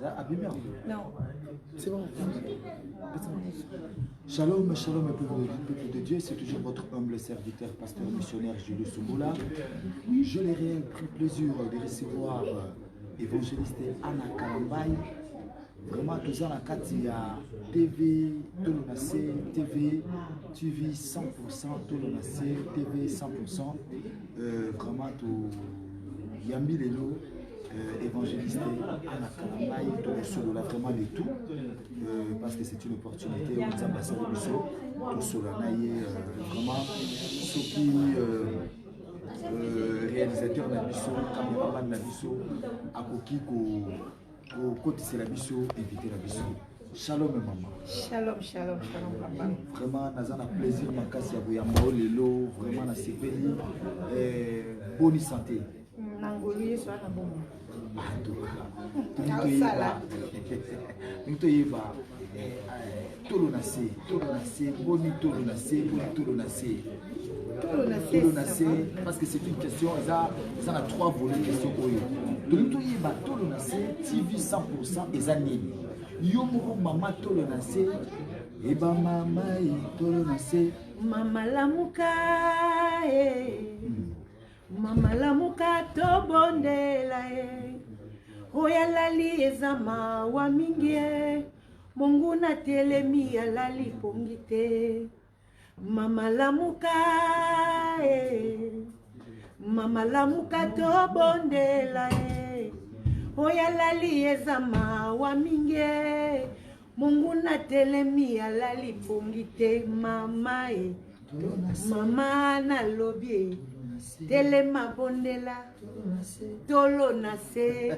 Non. C'est bon. Shalom, shalom, peuple de Dieu, c'est toujours votre humble serviteur, pasteur missionnaire Julius Soumoula. Je l'ai réel pris plaisir de recevoir évangéliste Anna Kalambay. Vraiment, tout ça, la Katia, TV, Tolonacé, TV 100%, Tolonacé, TV 100%. Vraiment, tout Yambi Lelo. Évangéliste Anna Kalambay, tout solo là vraiment de tout parce que c'est une opportunité aux ambassadeurs du sol tout solo là vraiment ceux qui réalisateur na biso caméraman na biso akoki ko côté la biso invité la biso. Shalom maman. Shalom, shalom, shalom papa. Vraiment nazana plaisir makasi ya boyamba lelo vraiment na sepeli bonne santé. Nangoli soit na bon. Parce que c'est une question, ça a trois volets de question. TV 100% et Zanini. Yomo maman Tolonacé, et ba maman Tolonacé. Mama Lamuka, Mama Lamuka tobondela oyalali ezama wa mingi Mungu na telemi alali pongite Mama Lamuka Mama Lamuka tobondela oyalali ezama wa mingi Mungu na telemi alali pongite mama mama na lobby Telema bondela Tolonacé.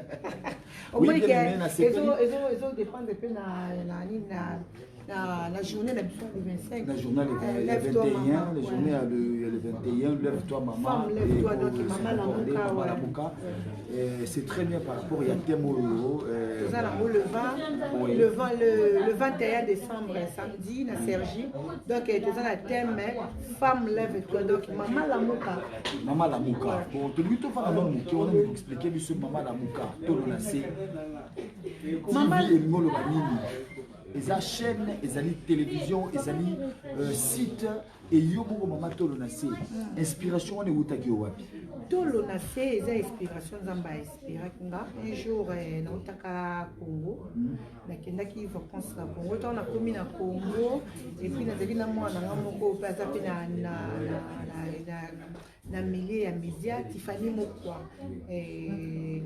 Oui, ils ont dépend de la journée du 25. La journée le 21, la journée le 21, lève-toi maman. Lève-toi donc maman Lamuka. C'est très bien par rapport, il y a des mots. Le 21 décembre, samedi, na Sergi. Donc, tu as la thème femme lève-toi. Donc, maman Lamuka. Maman Lamuka. Bon, tu lui as fait on a expliqué sur maman Lamuka. Tolonacé. Maman Lamuka. Ils ont chaîne, ils ont télévision, ils ont site et ils ont maman Tolonacé. Inspiration on est où ta wapi? Tolonacé, ils ont inspiration zamba inspiré kunga. Un jour na utaka Congo, na kenda ki vacances na Congo. On a commis na Congo et puis na zeli na moi na ngamoko pas zapi na milieu ya média Tiffany Mokwa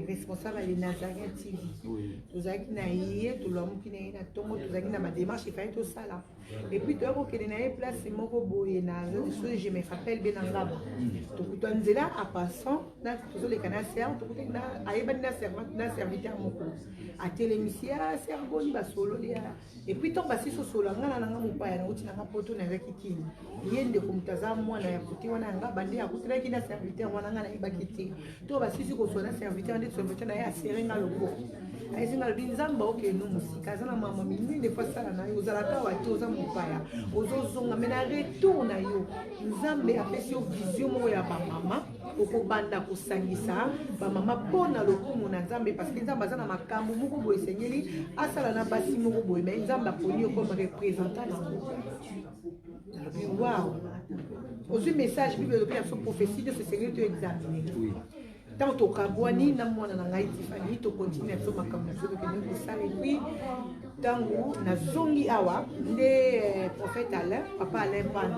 responsable de Nazareth TV. Tozaki na yé to lomuki na tongo tozaki na ma démarche il fallait tout ça là. Et puis toi ko na place moko boye na je me rappelle bien ngaba. To kutanzela à passant na tozo le canal serve to kutina ayeba na serviteur moko. A télémisia sergoni ba solo dia. Et puis to basi so solo ngana nga mopaya na uti na poto na zakitini. Yende kumtaza mwana ya kuti wana ngaba ndia kuti qui na serviteur wana ngana ibakiti to basisi ko sona serviteur ndi serviteur na ya serenga loko aisinga binzamba oke no musika zana mama mingi de fois sala na yo zala ka wati oza mopaya ozozonga mena retour na yo nzambe apesi yo vision mo ya ba mama okobanda kosangisa ba mama pona lokumu na nzambe parce que nzambe zana makambo moko boye sengeli asala na basi moko boye mais nzambe aponi yo comme représentant na wow. Aujourd'hui, message biblique de son prophétie de ce Seigneur te examiner. Oui. Tant au Kabouani, na mwana na ngai Tiffany, to continue à faire ma caméra de que nous ça et puis tant où na zongi awa nde prophète Alain, papa Alain Pan.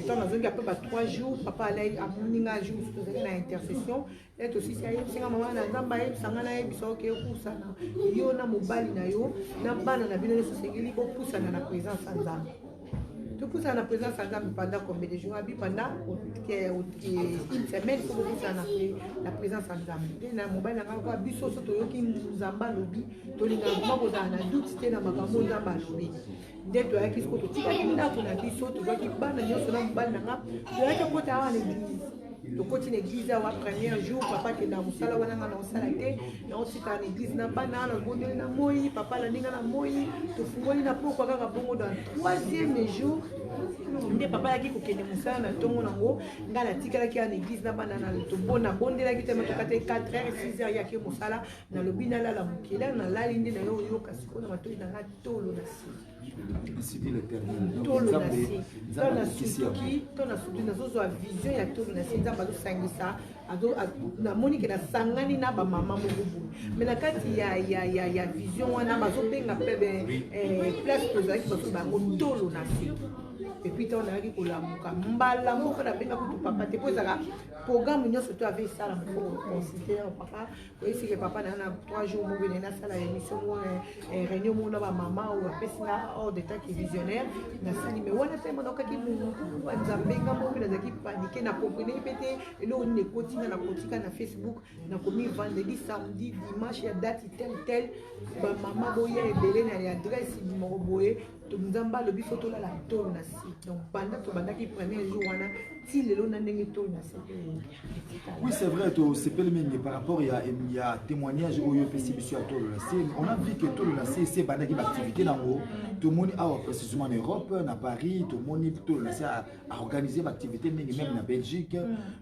Tant na zongi après 3 jours, papa Alain a moninga jour sur na intercession. Et aussi c'est un maman na nzamba e sangana e biso ke kusana. Yo na mobali na yo, na bana na bino so sengeli ko kusana na présence nzamba. Tout ça en présence pendant combien de jours? Pendant une semaine, il faut que la présence en Zambie. Na mobile na ngaba biso so toyoki nzamba lobi tolinga mako za na doute te na makambo nzamba lobi. Nde to yaki ko to tika kinda to na biso to yaki bana nyoso na mobile na ngaba to yaki ko ta wana l'église. tokoti na église awa premier jour papa akenda mosala wana nga na osala te naotika na église na bana nabondeli na moi papa alandinga na moi tofungoli na pokwa kaka bongo dans 3e jour nde papa ayaki kokende mosala na ntongo nango nga natikalaki ya na église na bana nabondelaki te matoka te 4h 6h yaki mosala nalobi nalala mokele nalali nde nayo oyoka sikoyo na matoi nanga tolo na si Ainsi dit l'Éternel. tolo na si to na suki nazozwa vision ya tolo na si nzambe azosangisa namoni ke nasangani na bamama moko boye mais na kati ya vision wana bazobenga mpe place tozalaki baso bango tolo na si epuis ntango nayaki kolamuka mbala moko nabenga kutu papa te po ezalaka programme nyonso to ave esala moko considere papa koyesike papa naa na 3 jours moko ene nasala émission mo réunion moko na bamama oyo apesinga hors de temps ki visionnaire nasali mais wana te manokaki mungu banzambe nga moko nazalaki panike na comprene mpe te eloko nini ekotinga na kotika na Facebook nakomi vendredi samedi dimanche ya date tel bamama boya ebele na adresse moko boye nzambe alobi fo tolala tolo na si donc banda tobandaki premier jour wana ti lelo na ndenge tolo na si. Oui, c'est vrai, c'est par rapport il y a témoignage au PCBC à Tolo na si. On a vu que Tolo na si c'est bandaki activité dans tout le monde précisément en Europe, à Paris, tout le monde Tolo na si a organisé l'activité même en Belgique,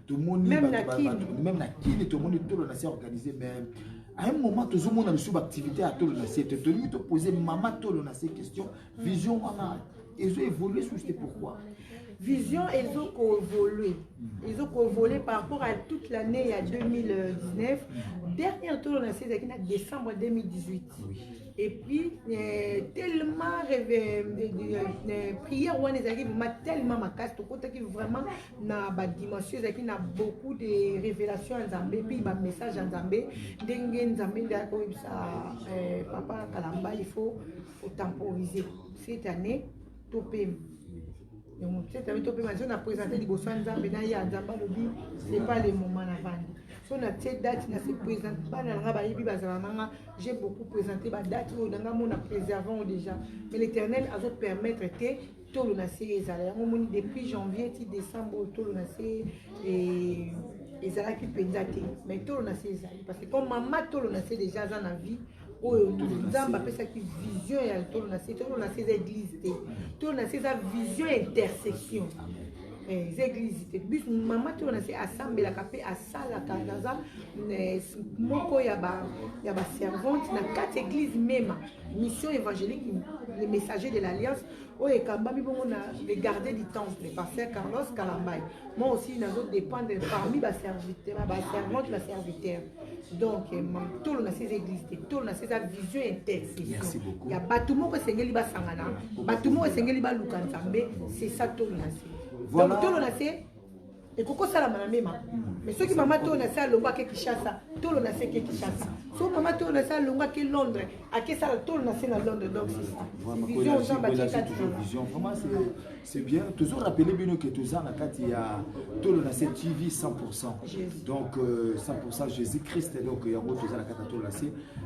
tout le monde même na Kini, tout le monde Tolo na si a organisé même à un moment, tout le monde a une activité à Tolo na si. Tu te poser maman Tolo na si question, vision, ils ont évolué sur c'était pourquoi. Vision, ils ont évolué. Ils ont évolué par rapport à toute l'année, il y a 2019. Dernier tour, on a fait en décembre 2018. Et puis, tellement prière, on est arrivé, tellement ma casse, vraiment, na ba dimension, il y a beaucoup de révélations en Zambé, puis des messages en Zambé. Dengue Zambé, papa Kalamba, il faut temporiser. Cette année, topé. Cette année, on a présenté les bossons en Zambé, c'est pas le moment avant. Si on a cette date, on se présente pas dans j'ai beaucoup présenté ma date, on a préservé déjà. Mais l'Éternel a permettre de tout le nasser depuis janvier, décembre, tout le nasser et les ala qui pendate. Mais tout le nasser parce que comme maman tout le nasser déjà dans la vie. Nzamba pesa ki vision ya tolo na se église to na se vision intersection église te bis mama to na se assemblée la capé asala kaza moko ya ba servante na 4 églises même mission évangélique les messagers de l'alliance o ekambami bongo na les garder du temple pasteur Carlos Kalambay moi aussi nazo dépendre parmi ba serviteur ba servante la serviteur donc tout le ces églises tout le ces vision intercession il y a batumo ko sengeli ba sangana batumo ko sengeli ba lukanzambe c'est ça tout le voilà. Donc tout le et pourquoi ça la même mais ceux qui maman tout le ça longa ke Kinshasa tout le nase ke Kinshasa so maman tout le ça longa ke Londres à que ça tout le nase na Londres donc c'est ça vision vision vraiment c'est bien toujours rappeler bien que tout ça na kati ya tout le nase TV 100% donc 100% Jésus-Christ donc ya ngo tout ça na kati tout le nase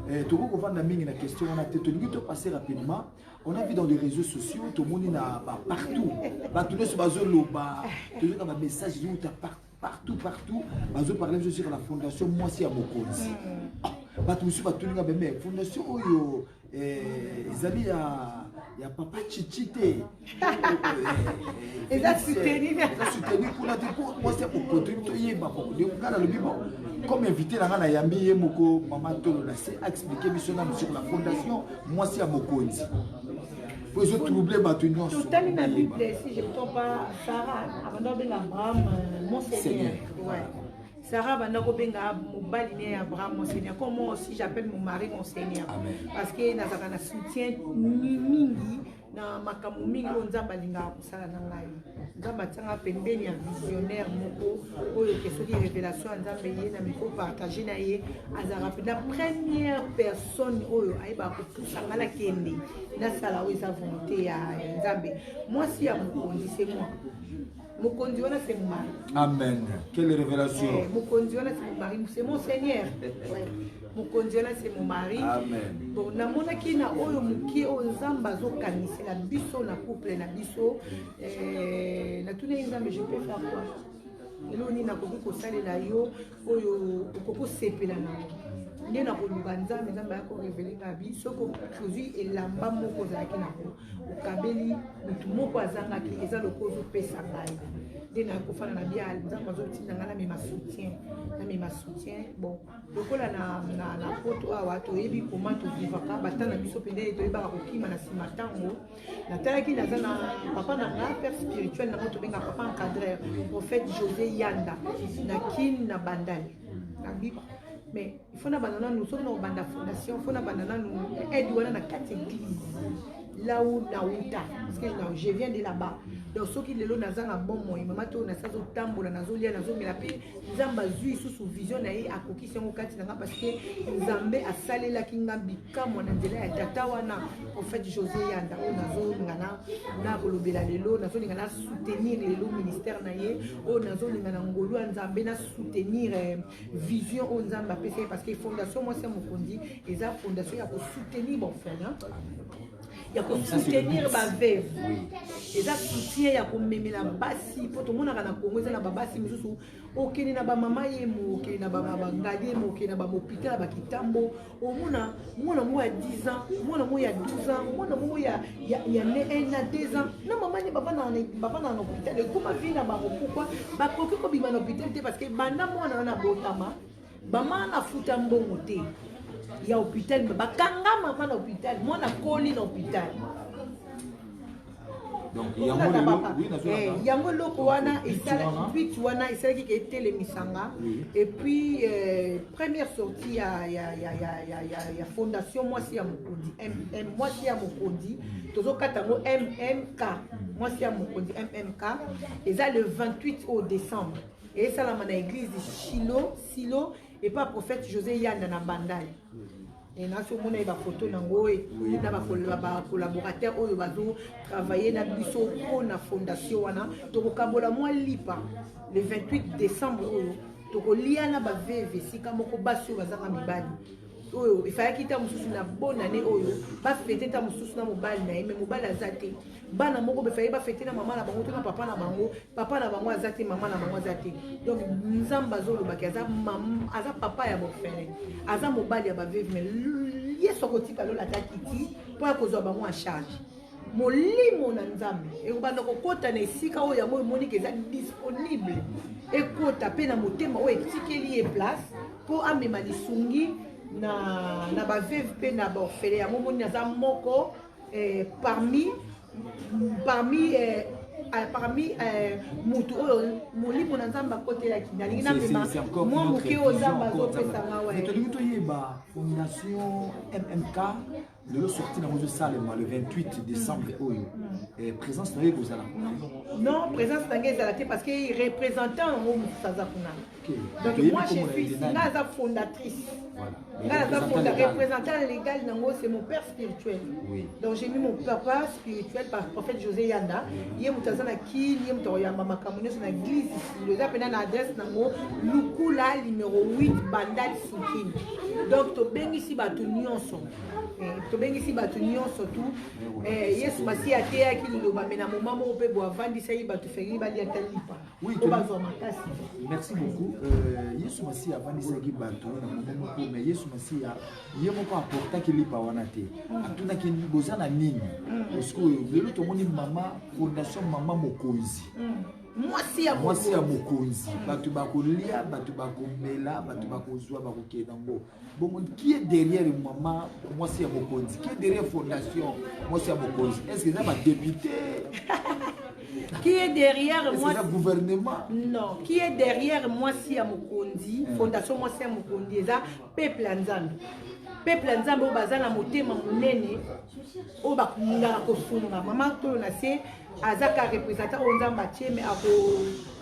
et tout ko vendre mingi na question on a te tenu to passer rapidement on a vu dans les réseaux sociaux tout le monde na partout tout sur bazoloba toujours dans message partout. Bazo parler sur la fondation moi si à Mokonzi. Batu sur batu nga bemé fondation oyo ezali ya papa Chichite. Eza soutenir pour la moi c'est pour contribuer yeba pour de ngana le bibo comme invité na ngana yambi yemoko maman tolo na c'est expliquer mission sur la fondation moi si à Mokonzi. Pour se troubler maintenant. Tout à la Bible, si je ne me trompe pas, Sarah, avant d'Abraham, mon Seigneur. Ouais. Sarah, avant d'Abraham, mon Seigneur. Comme moi aussi, j'appelle mon mari mon Seigneur. Amen. Parce que nous avons un soutien mingi. Na makamu mingi lo nzamba linga kusala na ngai nzamba tsanga pembeni ya visionnaire moko oyo ke soki révélation nzambe ye na miko partager na ye azara la première personne oyo aiba ko pusanga la kende na sala oyo sa volonté ya nzambe moi si ya mokonzi c'est moi mokonzi wana c'est mon mari. Amen. Quelle révélation. Mokonzi wana c'est mon mari, c'est mon Seigneur. Mokonzi wana c'est mon mari. Amen. Bon na monaki na oyo muki o nzamba zo kanisi la biso na couple na biso na tuna nzambe je peux faire quoi? lelo nini nakoki kosalela yo oyo okokosepela nango nde nakoluka nzambe nzambe akorevele nga bi soki ozwi elamba moko ozalaki nango okabeli motu moko azangaki eza lokola ozopesa ngai nde nakofana na bia nzambe azotinda ngai namema soutien bon lokola na poto awa toyebi koma tovivaka bata na biso pende toyebaka kokima na nsima ntango natalaki naza na papa na nga père spirituel nango tobenga papa encadreur prophète José Yanda na kine na bandali nabi mais il faut na banana nous sommes dans banda fondation il faut na banana nous aide wana na quatre églises là où Naouta parce que je viens de là-bas donc ceux qui le long naza na bon moi mama to na sazo tambola nazolia nazomela pe nzamba zui sous vision na ye akokisi ngo kati nanga parce que nzambe asalela kinga bikamo na nzela ya tata wana en fait José Yanda o nazo ngana na kolobela lelo nazo ngana soutenir lelo ministère na ye o nazo ngana ngolu nzambe na soutenir vision o nzamba pese parce que fondation moi c'est mon kondi et ça fondation ya ko soutenir bon frère ya ko soutenir ba veuve eza soutien ya komemela basi po tomonaka na Congo eza na babasi misusu okende na bamama ye okende na bangali ye okende na bahôpital na bakitambo omona mwana mo ya 10 ans mwana mo ya 12 ans mwana mo ya 1 à 2 ans na mama ne baba na hôpital ekoma vi na bango pourquoi bakoki kobima na hôpital te parce que banda mwana wana botama bama na futa mbongo te ya hôpital bakanga mama na hôpital mwana koli na hôpital donc yango loko wana esala bit wana esalaki ke etelemisanga et puis première sortie ya fondation mwasi ya mokondi mwasi ya mokondi tozokata ngo MMK mwasi ya mokondi MMK eza le 28 au décembre et esalama na église Silo et pas prophète José Yanda na Bandai et na so mona ba photo nango et na ba collaborateur oyo bazo travailler na biso pour na fondation wana to kokabola moi lipa le 28 décembre oyo to kolia na ba veve sika moko baso bazaka mibali oyo ifayaki ta mususu na bonne année oyo ba fêter ta mususu na mobali na mais mobali azate bana moko be faye ba fêter na mama na bango to na papa na bango azate mama na bango azate donc nzamba zolo baki aza papa ya bofere aza mobali ya ba veuve mais yeso kotika lola takiti pour kozwa bango en charge molimo na nzambe ekobanda kokota na esika oyo yango emoni eza disponible ekota pe na motema oyo etikeli ye place pour amema lisungi na ba veuve pe na ba orphelin ya momoni naza moko parmi mutu oyo molimo na nzamba kotelaki nalingi namema mwa moke oyo nzamba azopesanga tolingi toyeba fondation MMK lelo sorti na mozo salema le 28 décembre oyo présence na ye kozala non présence na ngai ezala te parce que représentant yango mosusu aza kuna donc moi je suis nga aza fondatrice nga aza représentant légal nango c'est mon père spirituel donc j'ai mis mon papa spirituel par prophète José Yanda ye moto aza na kini ye moto akoyamba makambo nyonso na église isilo eza mpena na adresse nango lukula numéro 8 bandal sikini donc tobengisi bato nyonso tobengisi bato nyonso tu yesu masi ateyaki liloba me na moma moko mpe boavandisaki bato fengeli balia ta lipa o bazwa makasi merci beaucoup yesu masi avandisaki bato na moma moko me yesu masi ye moko aportaki lipa wana te atunaki boza na nini parceke lelo tomoni mama fondation mama mokonzi mwasi ya mokonzi bato bakolia bato bakomela bato bakozwa bakokenda ngo bon qui est derrière maman mwasi ya mokonzi qui est derrière fondation mwasi ya mokonzi est-ce que ça va député qui est derrière moi le gouvernement non qui est derrière mwasi ya mokonzi fondation mwasi ya mokonzi eza peuple nzambe peuple nzambe o bazana motema munene o bakungaka kosunga mama to na se azaka représentant o nzamba tieme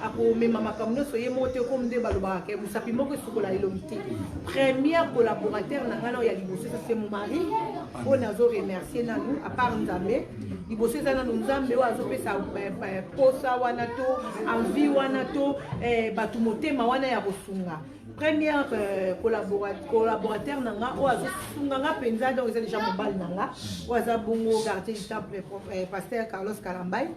akomema makambo nyonso ye moko te comme nde balobaka ke mosapi moko esukola elongi te premier collaborateur na ngana oyo ya liboso eza c'est mon mari oyo nazo remercier nanu à part nzambe liboso eza nanu nzambe oyo azopesa posa wana to envie wana to bato motema wana ya kosunga première collaborateur nanga o azosunganga penza donc eza déjà mobile nanga o aza bongo quartier du temple pasteur Carlos Kalambay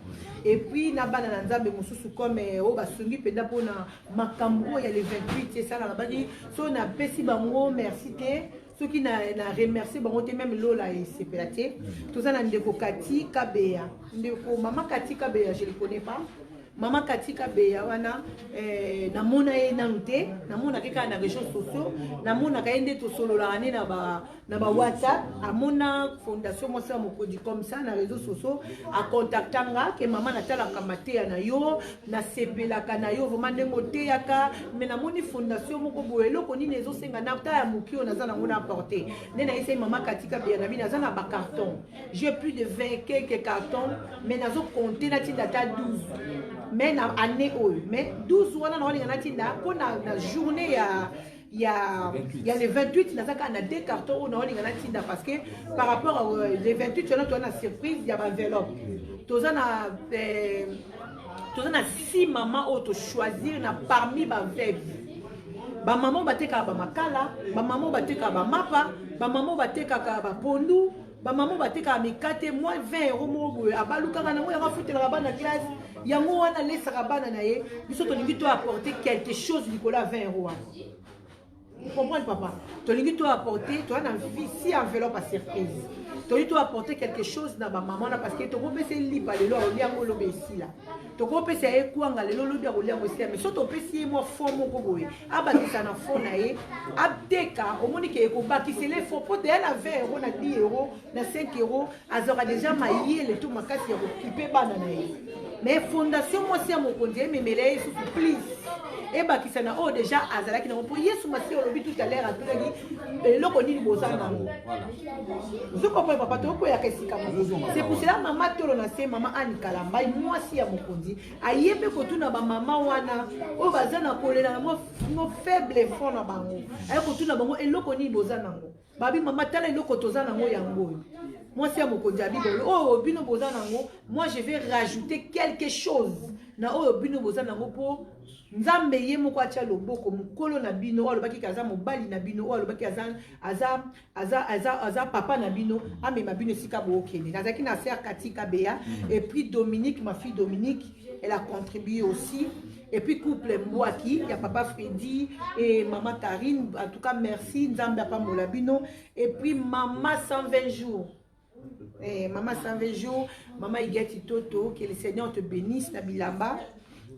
et puis na bana na nzambe mosusu comme o basungi penza mpona makambo ya le 28 esala na bani so na pesi bango merci te soki na remercier bango te même lola esepela te toza na ndeko Kati Kabeya ndeko mama Kati Kabeya je le connais pas. Maman Katika Beya wana namona ye nanu te namona keka na région sociaux namona kaende to solo la ane na ba WhatsApp amona fondation moi ça mokodi comme ça na réseaux sociaux a contactanga ke maman natala kamate na yo na sepela kana yo vraiment ndengo te yaka mais namoni fondation moko boelo koni nezo senga na ta ya mokio na zana ngona apporter nena ese maman Katika Beya na bina zana ba carton j'ai plus de 20 quelques cartons mais nazo compter na tinda ta 12 mais na année mais 12 wana na wali ngana tinda pour na journée il y a les 28 na saka na deux cartons na wali ngana tinda parce que par rapport aux les 28 on a surprise il y a enveloppe tozana 6 mamans auto choisir na parmi ba veuve ba maman bateka ba makala ba maman bateka ba mapa ba maman bateka ba pondu ba maman bateka mikate moi 20 € mo abaluka na mo ya mafutela bana classe yango wana lesaka bana na ye biso tolingi to apporter quelque chose likola 20 €. Vous comprenez papa? Tolingi to apporter toi na si enveloppe à surprise. Tolingi to apporter quelque chose na ba maman parce que to kopesa lipa lelo oliango lobe ici là. To kopesa e kuanga lelo lobe oliango ici mais so to pesi mo fond moko boye. Abakisa na fond na ye abdeka omoni ke ko bakisele fond pour de na 20 € na 10 € na 5 € azora déjà maillé le tout makasi ya occuper bana na ye. Mais fondation moi si mon konzi mais melé please et bakisa na oh déjà azalaki na pour yesu masi olobi tout à l'heure à tout le loko ni bozana voilà je comprends papa to ko ya kesika c'est pour cela maman tolo na se maman Anne Kalambay moi si ya mokonzi ayebe ko tuna ba maman wana o bazana kolela mo faible fond na bango ay ko tuna bango eloko ni bozana ngo babi maman tala eloko tozana ngo yango moi c'est mon konzi abibolo oh bino bozana ngo moi je vais rajouter quelque chose na oh bino bozana ngo po nzambe ye moko atia loboko mukolo na bino o alobaki kaza mobali na bino o alobaki aza papa na bino amema bino esika bookende nazaki na sœur Katika Beya et puis Dominique ma fille Dominique elle a contribué aussi et puis couple Mbouaki il y a papa Freddy et maman Karine en tout cas merci nzambe apambola bino et puis maman 120 jours maman 120 jours maman Igati Toto que le Seigneur te bénisse na bilamba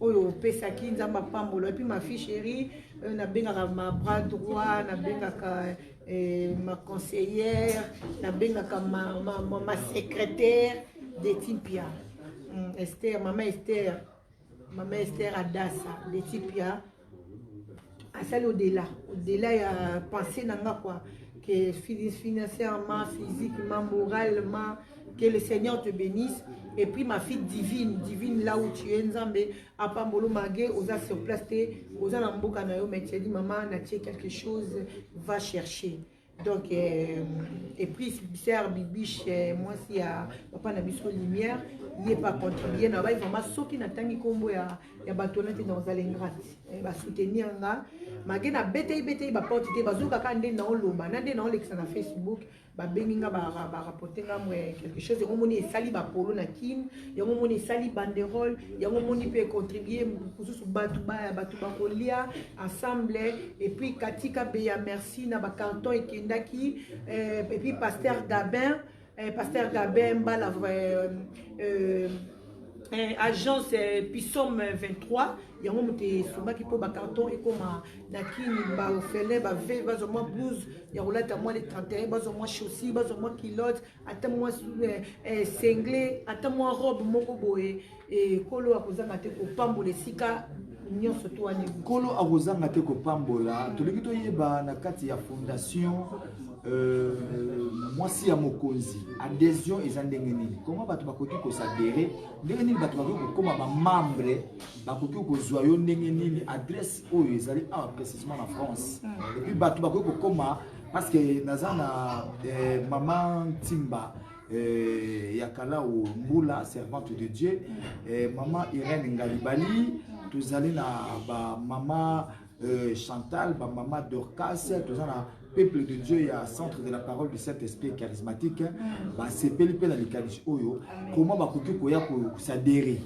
oyo pesaki nzamba pambolo et puis ma fille chérie na bengaka ma bras droit na bengaka ma conseillère na bengaka ma secrétaire de Tipia Esther maman Esther Adassa de Tipia asali au-delà ya pensée nanga quoi que financièrement physiquement moralement que le Seigneur te bénisse. Et puis ma fille divine là où tu es nzambe apambolo magé oza sur place te oza na mboka na yo mais tu dis maman na quelque chose va chercher donc et puis sœur Bibiche moi si à papa na biso lumière il est pas contribuer na ba vraiment soki na tangi kombo ya batona te dans alengrate ba soutenir nga magé na bete ba porte te bazuka ka nde na oloba na nde na olekisa na Facebook ba benginga ba rapporter nga moi quelque chose yango moni esali ba polo na kin yango moni esali banderole yango moni peut contribuer kususu batu ba kolia ensemble et puis Katika Beya merci na ba canton ekendaki et puis pasteur Gabin mbala agence Pissom 23 yango mote sombaki po ba carton ekoma na kini ba ofele ba ve bazo moi blouse ya rolata moi les 31 bazo moi chaussures bazo moi culotte ata moi cinglé ata moi robe moko boye et kolo akozanga te ko pambola sika nyonso to ani kolo akozanga te ko pambola toliki to yeba na kati ya fondation mwasi ya mokonzi adhésion eza ndenge nini comment bato bakoki kosadere ndenge nini bato bakoki kokoma bamembre bakoki kozwa yo ndenge nini adresse oyo ezali awa précisément na France et puis bato bakoki kokoma parce que naza na maman Timba yakala o Mbula servante de Dieu maman Irène Ngalibali tozali na ba maman Chantal, maman Dorcas, tout ça, peuple de Dieu, il y a centre de la parole du Saint-Esprit charismatique. C'est Pelipe dans les Kadish Oyo. Comment va s'adhérer?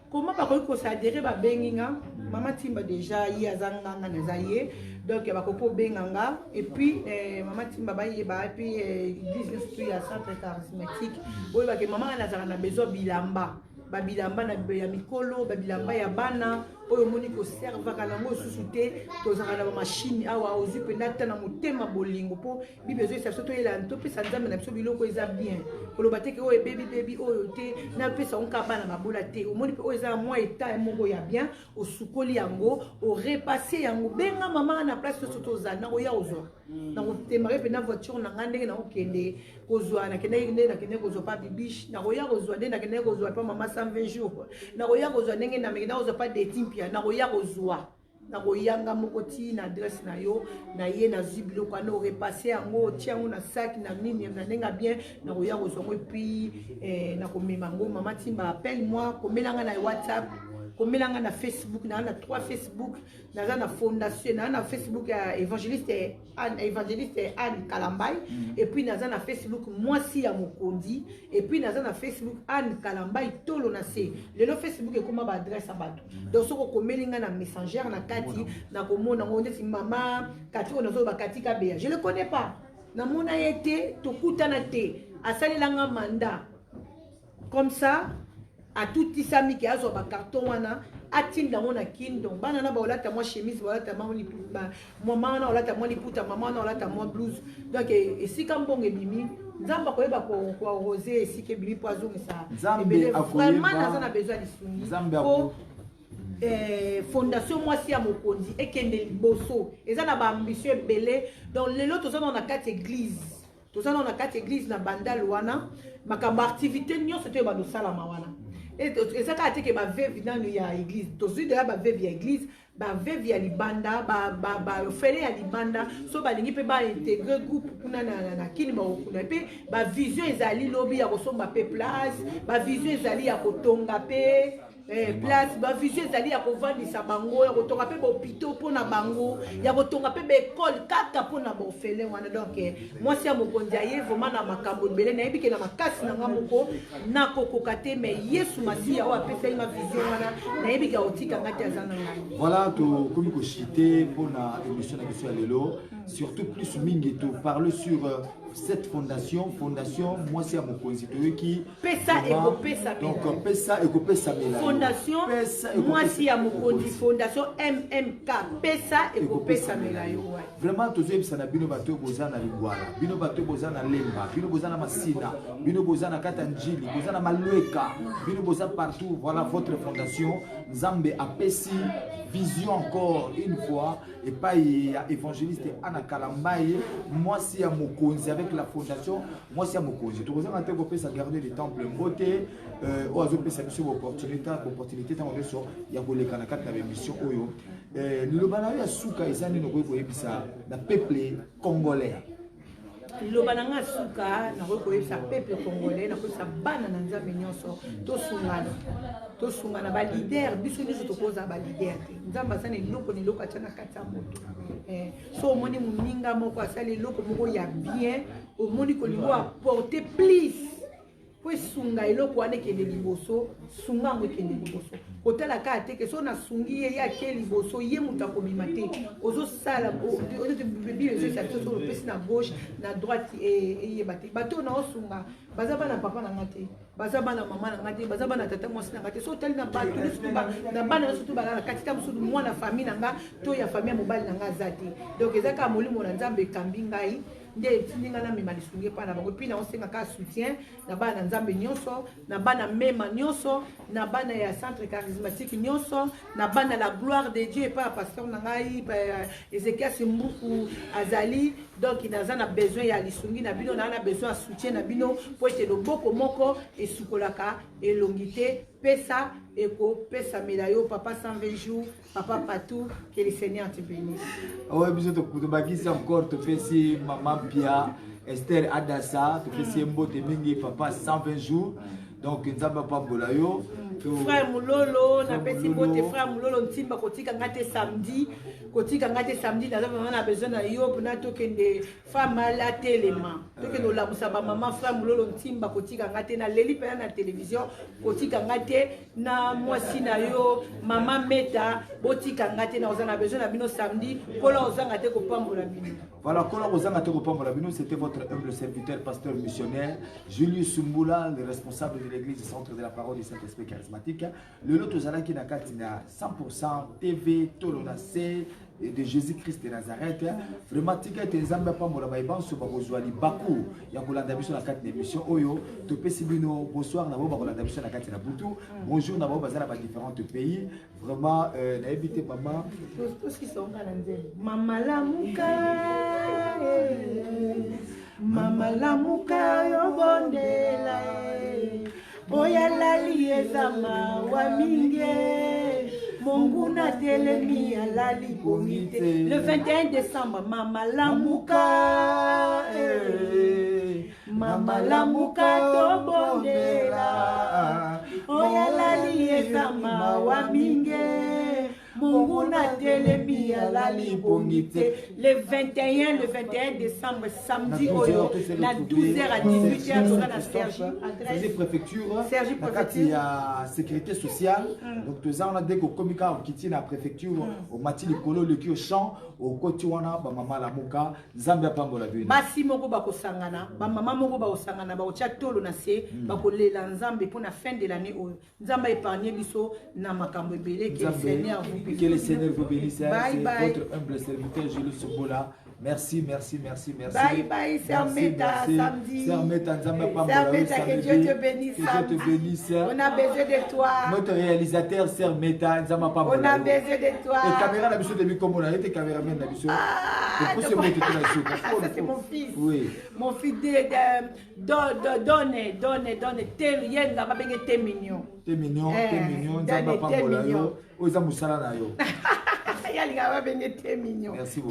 Comment va s'adhérer? Maman Timba déjà, il y a Zanganga Nazaye. Donc, il y a Koko Benganga. Et puis, Maman Timba, et puis, il y a centre charismatique. Oui, maman a besoin de Bilamba. Babilamba na mikolo, babilamba ya bana, oyo moni ko serva kana ngo susute, tozanga na machine awa ozi pendata na motema bolingo po bi besoin ça soto ela to pesa nzambe na biso biloko eza bien. Koloba te ke oyo baby oyo te na pesa onka bana mabola te. O moni pe oyo eza moi eta moko ya bien, o sukoli yango, o repasser yango benga mama na place to soto za na oya ozo. Na ko temare pe na voiture na ngandenge na okende kozwa na kende kozwa pa bibish na oya kozwa de na kende kozwa pa mama 120 jours. Na oya kozwa ndenge na mekena kozwa pa dating pia na oya kozwa. Na koyanga mokoti na adresse na yo na ye na zibilo kwa no repasser yango tiango na sac na nini na nenga bien na oya kozwa ngo puis na komema ngo mama Timba appelle moi komelanga na WhatsApp komelanga na Facebook na 3 Facebook na fondation na Facebook évangéliste Anne Kalambay et puis na Facebook moi si ya mokondi et puis na Facebook Anne Kalambay tolo na se le Facebook e kuma ba adresse abatu donc soko komelinga na messenger na kati na komona ngonde si mama kati ona zo ba kati ka bea je le connais pas na mona été to kutana te asalelanga mandat comme ça à tout isami qui a zo ba carton wana atinda mona kindo bana na ba olata moi chemise olata moi liputa maman na olata moi liputa maman na olata moi blouse donc et si kambonge bimi nzamba koyeba ko rosé si ke bimi poison ça vraiment na besoin de souni fondation moi si à mokondi et kende liboso eza na ba ambition belé donc lelo to ça dans la carte église to ça dans la carte église na bandal wana makamba activité nyonso to ba do sala mawana. Et ça a été que ma veuve dans l'église. Tout de suite, ma veuve via l'église, ma veuve via libanda, ma félé à libanda, so ba lingi pe ba intégrer groupe kuna na kini ba okuna pe ba vision ezali lobby ya kosomba pe place, ba vision ezali ya kotonga pe place, ba vision ezali ya kovandisa bango, ya kotonga pe hôpital pona bango, ya kotonga pe école kaka pona ba ofele wana. Donc moi si amokonzi aye vraiment na makambo belé na yebi ke na makasi na ngamoko na kokoka te mais Yesu Masiya o apesa ma vision wana na yebi ka otika ngati azana ngani. Voilà to comme ko cité pour la émission na question lelo surtout plus mingi to parler sur cette fondation moi c'est à mon constitué qui pesa eko pesa donc pesa eko pesa mela fondation moi c'est à mon constitué fondation MMK pesa eko pesa mela yo vraiment to zeb sana bino bato bozana ligwala bino bato bozana lemba bino bozana masina bino bozana katanjili bozana malweka bino bozana partout voilà votre fondation Nzambe apesi vision encore une fois et pas évangéliste Anna Kalambaye moi si à Mokonzi avec la fondation moi si à Mokonzi tout ça quand on peut ça garder les temples beauté au azo peut ça sur opportunité tant on est sur ya ko lekana kata na mission oyo le banayo ya suka ezani no ko yebisa na peuple congolais le bananga suka na ko yebisa peuple congolais na ko sa bana na nzambe nyonso to sungana ba leader biso nyonso to koza ba leader nzamba sana eloko ni loko atana kata moto so omoni muninga moko asali eloko moko ya bien omoni ko lingo apporter plus po sunga eloko wane kende liboso sunga ngo kende liboso kotala ka te ke so na sungi ye ya ke liboso ye muta ko bimate ozo sala ozo bibi ozo sa to so pesi na gauche na droite et bati bato na osunga bazaba na papa na ngate bazaba na mama na ngate bazaba na tata mwasi na ngate so tali na bato na bana surtout bana katika musudu mwana famille nanga to ya famille mobali nanga zati donc ezaka molimo na nzambe kambi ngai nde tindinga na mema lisunge pa na bango puis na osenga ka soutien na bana nzambe nyonso na bana mema nyonso na bana ya centre charismatique nyonso na bana la gloire de Dieu pa pasteur na ngai Ezekiel Simbuku azali donc inaza na besoin ya lisungi na bino na besoin ya soutien na bino po ete loboko moko esukolaka elongité pesa eko pesa médaille papa 120 jours papa partout que le Seigneur te bénisse. Ouais bisous to bakisi encore to fesi maman Pia Esther Adassa to fesi mbote mingi papa 120 jours donc nzamba pa bolayo frère Mulolo na pesi mbote frère Mulolo ntimba kotika ngate samedi kotika ngate samedi na vraiment na besoin na yo pour na tokende femme la téléma tokende la musaba maman femme lolo ntimba kotika ngate na leli pena na télévision kotika ngate na mwasi na yo maman meta botika ngate na ozana besoin na bino samedi kola ozanga te ko pambola bino. Voilà, c'était votre humble serviteur, pasteur missionnaire, Julius Sumbula, le responsable de l'église du Centre de la Parole du Saint-Esprit charismatique. Le lot aux qui n'a 100% TV, Tolonacé, de Jésus-Christ de Nazareth. Vraiment, ticket et zamba pas mon labaïban sur Barozouali Bakou. Il y a pour la sur la 4 émission Oyo. Topé Sibino, bonsoir, n'a pas la sur la 4 na Boutou. Bonjour, n'a pas basé dans différents pays. Vraiment, n'a évité maman. Tous qui sont Maman la mouka. Mama la muka yo bondela Oya la liezama wa minge Mungu na telemi la libomite. Le 21 décembre Mama la muka Mama la muka to bondela Oya la liezama wa minge Mungu na telemi la libomite. Le 21 décembre, samedi, na 12h à 18h, on a la Sergi. Sergi Préfecture. Sergi Préfecture. Il y a sécurité sociale. Donc, on a des communicants qui tiennent la préfecture, au Mati Likolo, le qui au champ, au Kotiwana, Mama la Mouka, Zambia Pambola Vini. Basi moko bako sangana, Mama moko bako sangana, bako tchatolo na se, bako lela Nzambe pour la fin de l'année. Nzamba épargné biso na makambo ebele que le Seigneur vous bénisse. Que le Seigneur vous bénisse. Bye bye. Votre humble serviteur Jules Subola. Merci. Bye bye, Sœur Meta, samedi. Sœur Meta, Sœur Meta, que Dieu te bénisse. Que Dieu te bénisse. On a besoin de toi. Notre réalisateur, Sœur Meta, on a besoin de toi. Et caméra la mission de lui comme on a été caméraman la mission. C'est mon fils. Oui. Mon fils donne tel yenga ba benge te mignon. T'es mignon, Nzamba Pambola yo. Oza musala na yo. Yalinga ba benge te mignon. Merci beaucoup.